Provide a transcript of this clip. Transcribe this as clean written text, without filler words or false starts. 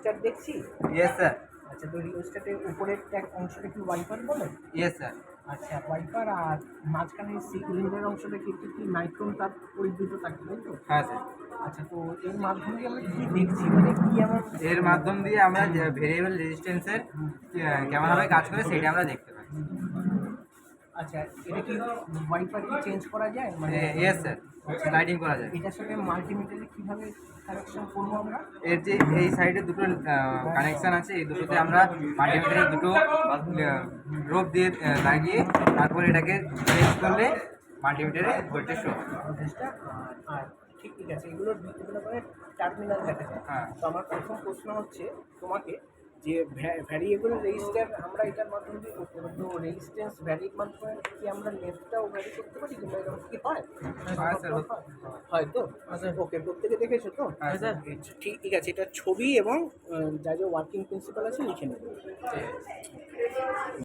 রিওস্টার দেখছি। Yes sir. আচ্ছা, তো রিওস্টারের উপরের অংশটা কি ওয়াইপার বলে? Yes sir. আচ্ছা, ওয়াইপার আর মাঝখানে সিলিন্ডার অংশটা কি একটু কি নাইট্রোন তার পরিবৃত থাকে, তাই তো? হ্যাঁ স্যার। আচ্ছা, তো এর মাধ্যম দিয়ে আমরা কি দেখছি, মানে কি এমন? এর মাধ্যম দিয়ে আমরা ভেরিয়েবল রেজিস্ট্যান্সের কেমনভাবে কাজ করে সেটা আমরা দেখতে পাই। আচ্ছা, এটা কি ওয়াইপার কি চেঞ্জ করা যায়, মানে? ইয়েস স্যার, স্লাইডিং করা যায়। এটার সাথে মাল্টিমিটারে কিভাবে কানেকশন করবো আমরা? এর যে এই সাইডে দুটো কানেকশন আছে, এই দুটোতে আমরা মাল্টিমিটারে দুটো রোপ দিয়ে লাগিয়ে তারপর এটাকে চেঞ্জ করলে মাল্টিমিটারে ভোল্টেজ শো। ভোল্টেজটা আর ঠিক ঠিক আছে, এগুলোর বিভিন্ন করে টার্মিনাল দেখা যায়। হ্যাঁ। তো আমার প্রথম প্রশ্ন হচ্ছে তোমাকে, যে ভ্যারিয়েবল রেজিস্টার আমরা এটার মাধ্যমে দিয়ে করতে পারি, তো রেজিস্ট্যান্স ভ্যারির মাধ্যমে কি আমরা লেন্থটাও ভ্যারি করতে পারি, কিংবা এরকম কি হয়? হ্যাঁ স্যার। হয় তো? আচ্ছা, ওকে, প্রত্যেকে দেখেছো তো? হ্যাঁ স্যার। ঠিক ঠিক আছে, এটা ছবি এবং যা যা ওয়ার্কিং প্রিন্সিপাল আছে লিখে নেবো।